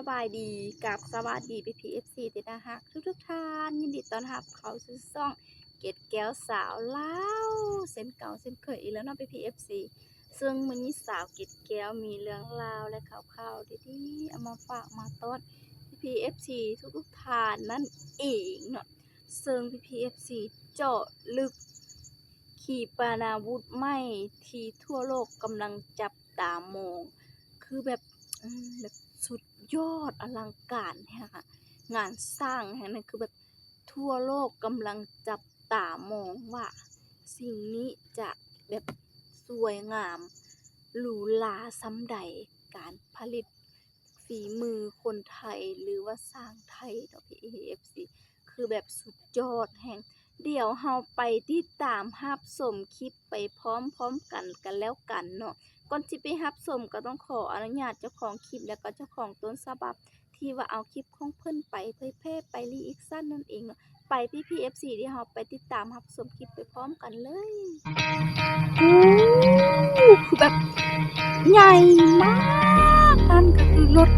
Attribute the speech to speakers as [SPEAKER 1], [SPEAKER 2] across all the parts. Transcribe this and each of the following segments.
[SPEAKER 1] บายดีกับสวัสดีPPFC ที่น่ารักทุกท่านยินดีต้อนรับเข้าสู่ช่องเกร็ดแก้วสาวลาวเส้นเก่าเส้นเคยอีกแล้วเนาะPPFC ซึ่งมื้อนี้สาวเกร็ดแก้วมีเรื่องราวและข่าวๆดีๆเอามาฝากมาต้อนPPFC ทุกท่านนั่นเองเนาะซึ่งPPFC เจาะลึกขีปนาวุธใหม่ที่ทั่วโลกกำลังจับตามองคือแบบแบบสุดยอดอลังการแฮะค่ะงานสร้างแห่งนั้นคือแบบทั่วโลกกำลังจับตามองว่าสิ่งนี้จะแบบสวยงามหรูหราส่ำใดการผลิตฝีมือคนไทยหรือว่าสร้างไทยเนาะPPFC คือแบบสุดยอดแห่งเดี๋ยวเราไปติดตามรับชมคลิปไปพร้อมๆกันแล้วกันเนาะก่อนสิไปรับชมก็ต้องขออนุญาตเจ้าของคลิปแล้วก็เจ้าของต้นฉบับที่ว่าเอาคลิปของเพิ่นไปเผยแพร่ไปรีแอคชั่นนั่นเองเนาะไปPPFC เดี๋ยวเราไปติดตามรับชมคลิปไปพร้อมกันเลยคือแบบใหญ่มากนั่นก็คือรถ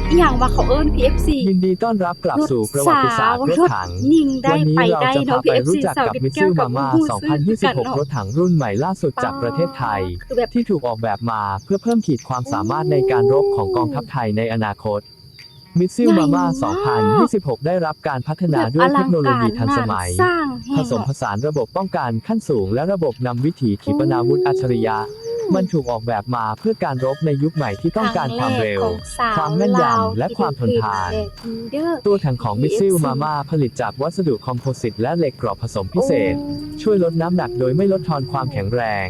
[SPEAKER 1] อิหยังว่าเขาเอิ้นPFC
[SPEAKER 2] ยินดีต้อนรับกลับสู่ประวัติศาสตร์รถถัง
[SPEAKER 1] ยิงได้
[SPEAKER 2] วันนี้
[SPEAKER 1] ไป
[SPEAKER 2] เรา
[SPEAKER 1] ได้
[SPEAKER 2] จะ
[SPEAKER 1] เนาะ
[SPEAKER 2] พาไป
[SPEAKER 1] PFC
[SPEAKER 2] รู้จัก
[SPEAKER 1] สาว
[SPEAKER 2] กับ
[SPEAKER 1] เก็ดแก้ว
[SPEAKER 2] Mitsui
[SPEAKER 1] กับ
[SPEAKER 2] Mama
[SPEAKER 1] ฮู้ซื้อกันเนาะ
[SPEAKER 2] 2026 รถถังรุ่นใหม่ล่าสุดจากประเทศไทย
[SPEAKER 1] คือแบบ
[SPEAKER 2] ที่ถูกออกแบบมาเพื่อเพิ่มขีดความสามารถในการรบของกองทัพไทยในอนาคต Mitsui
[SPEAKER 1] ใหญ่
[SPEAKER 2] Mama
[SPEAKER 1] มาก
[SPEAKER 2] 2026 ได้รับการพัฒนา
[SPEAKER 1] แบบ
[SPEAKER 2] ด้ว
[SPEAKER 1] อย
[SPEAKER 2] เท
[SPEAKER 1] ลั
[SPEAKER 2] ค
[SPEAKER 1] ง
[SPEAKER 2] โนโล
[SPEAKER 1] กา
[SPEAKER 2] ยี
[SPEAKER 1] ร
[SPEAKER 2] ทัน
[SPEAKER 1] งา
[SPEAKER 2] ส
[SPEAKER 1] น
[SPEAKER 2] มัย
[SPEAKER 1] สร้างแฮ
[SPEAKER 2] ผ
[SPEAKER 1] ง
[SPEAKER 2] สมผ
[SPEAKER 1] เนาะ
[SPEAKER 2] สานระบบป้องกันขั้นสูงและระบบนำวิถีขีปนาวุธอัจฉริยะ มันถูกออกแบบมาเพื่อการรบในยุคใหม่ที่ต้องการความเร็ว ความแม่นยำ และความทนทาน ตัวถังของ Mitsui Mama ผลิตจากวัสดุคอมโพสิตและเหล็กกรอบผสมพิเศษ ช่วยลดน้ำหนักโดยไม่ลดทอนความแข็งแรง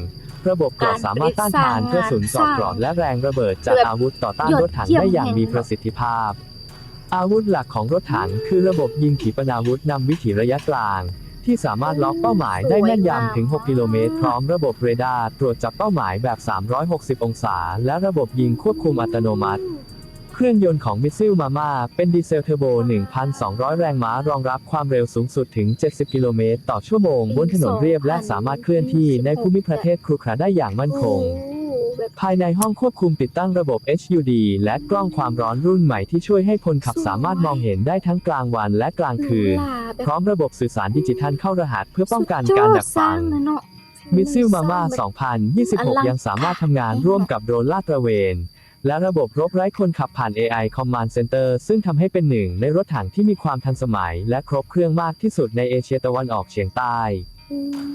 [SPEAKER 2] ระบบเกราะสามารถต้านทานกระสุนเจาะเกราะและแรงระเบิดจากอาวุธต่อต้านรถถังได้อย่างมีประสิทธิภาพ อาวุธหลักของรถถังคือระบบยิงขีปนาวุธนำวิถีระยะกลาง ที่สามารถล็อกเป้าหมายได้แม่นยำถึง 6 กิโลเมตรพร้อมระบบเรดาร์ตรวจจับเป้าหมายแบบ 360 องศา และระบบยิงควบคุมอัตโนมัติ เครื่องยนต์ของ Mitsui Mama เป็นดีเซลเทอร์โบ 1,200 แรงม้ารองรับความเร็วสูงสุดถึง 70 กิโลเมตรต่อชั่วโมงบนถนนเรียบและสามารถเคลื่อนที่ในภูมิประเทศครุขระได้อย่างมั่นคง ภายในห้องควบคุมติดตั้งระบบ HUD และกล้องความร้อนรุ่นใหม่ที่ช่วยให้คนขับสามารถมองเห็นได้ทั้งกลางวันและกลางคืน พร้อมระบบสื่อสารดิจิทัลเข้ารหัสเพื่อป้องกันการดักฟัง Mitsui Mama 2026 ยังสามารถทำงานร่วมกับโดรนลาดตระเวน และระบบรบไร้คนขับผ่าน AI Command Center ซึ่งทำให้เป็นหนึ่งในรถถังที่มีความทันสมัยและครบเครื่องมากที่สุดในเอเชียตะวันออกเฉียงใต้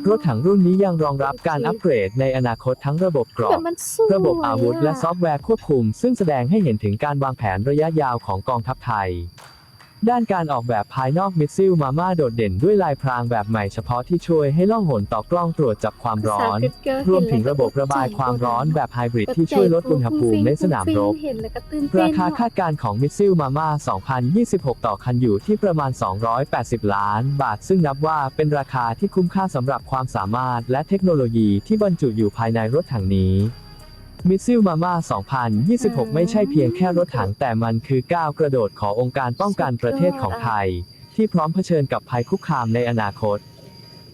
[SPEAKER 2] รถถังรุ่นนี้ยังรองรับการอัปเกรดในอนาคตทั้งระบบเกราะ ระบบอาวุธและซอฟต์แวร์ควบคุมซึ่งแสดงให้เห็นถึงการวางแผนระยะยาวของกองทัพไทย ด้านการออกแบบภายนอก Mitsui Mama โดดเด่นด้วยลายพรางแบบใหม่เฉพาะที่ช่วยให้ล่องหนต่อกล้องตรวจจับความร้อน รวมถึงระบบระบายความร้อนแบบไฮบริดที่ช่วยลดอุณหภูมิในสนามรบ ราคาคาดการณ์ของ Mitsui Mama 2026 ต่อคันอยู่ที่ประมาณ 280 ล้านบาทซึ่งนับว่าเป็นราคาที่คุ้มค่าสำหรับความสามารถและเทคโนโลยีที่บรรจุอยู่ภายในรถถังนี้Mitsui Mama 2026 ไม่ใช่เพียงแค่รถถังแต่มันคือก้าวกระโดดขององค์การป้องกันประเทศของไทย ที่พร้อมเผชิญกับภัยคุกคามในอนาคต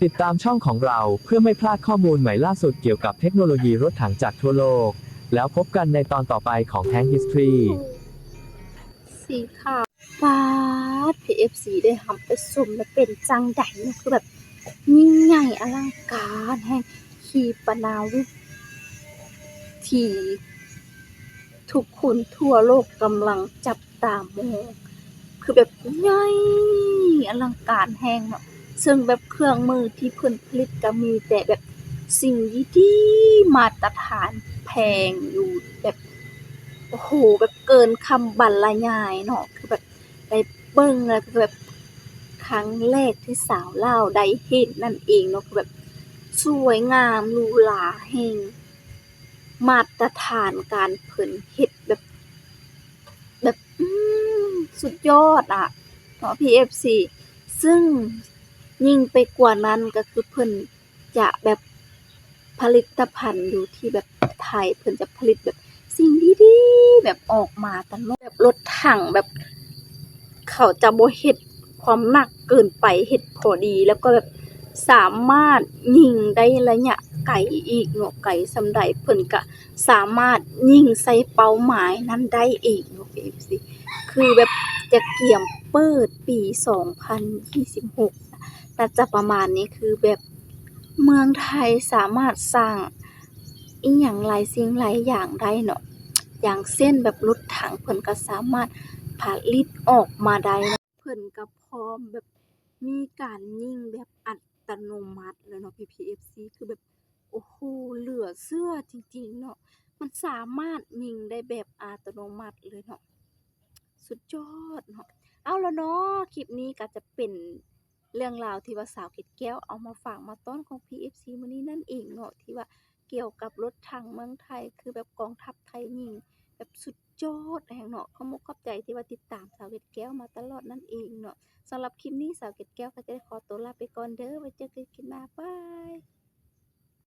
[SPEAKER 2] ติดตามช่องของเราเพื่อไม่พลาดข้อมูลใหม่ล่าสุดเกี่ยวกับเทคโนโลยีรถถังจากทั่วโลก แล้วพบกันในตอนต่อไปของ Tank History
[SPEAKER 1] สีขาวฟ้า PFC ได้ทำไปสุ่มและเป็นจังใดเนาะคือแบบยิ่งใหญ่อลังการแห่งขีปนาวุธที่ทุกคนทั่วโลกกำลังจับตามองคือแบบใหญ่อลังการแฮงเนาะซึ่งแบบเครื่องมือที่เพิ่นผลิตก็มีแต่แบบสิ่งดีๆมาตรฐานแพงอยู่แบบโอ้โหแบบเกินคำบรรยายเนาะคือแบบได้เบิ่งแล้วคือแบบครั้งแรกที่สาวลาวได้เห็นนั่นเองเนาะคือแบบสวยงามหรูหราแฮงมาตรฐานการเพิ่นเฮ็ดแบบสุดยอดอะเนาะ PFC ซึ่งยิ่งไปกว่านั้นก็คือเพิ่นจะแบบผลิตภัณฑ์อยู่ที่แบบไทยเพิ่นจะผลิตแบบสิ่งดีๆแบบออกมาตลอดแบบรถถังแบบเขาจะบ่เฮ็ดความหนักเกินไปเฮ็ดพอดีแล้วก็แบบสามารถยิงได้ระยะ ไกลอีกเนาะไกลส่ำใดเพิ่นก็สามารถยิงใส่เป้าหมายนั้นได้อีกเนาะ FC คือแบบจะเกี่ยมเปิดปี2026น่าจะประมาณนี้คือแบบเมืองไทยสามารถสร้างอิหยังหลายสิ่งหลายอย่างได้เนาะอย่างเช่นแบบรถถังเพิ่นก็สามารถผลิตออกมาได้เนาะเพิ่นก็พร้อมแบบมีการยิงแบบอัตโนมัติเลยเนาะพี่ๆ FC คือแบบโอ้โฮเหลือเชื่อจริงๆเนาะมันสามารถยิงได้แบบอัตโนมัติเลยเนาะสุดยอดเนาะเอาล่ะเนาะคลิปนี้ก็จะเป็นเรื่องราวที่ว่าสาวเกร็ดแก้วเอามาฝากมาต้อนของพี่ FC มื้อนี้นั่นเองเนาะที่ว่าเกี่ยวกับรถถังเมืองไทยคือแบบกองทัพไทยยิงแบบสุดยอดแฮงเนาะขอบมกขอบใจที่ว่าติดตามสาวเกร็ดแก้วมาตลอดนั่นเองเนาะสำหรับคลิปนี้สาวเกร็ดแก้วก็จะได้ขอตัวลาไปก่อนเด้อไว้เจอกันคลิปหน้าบาย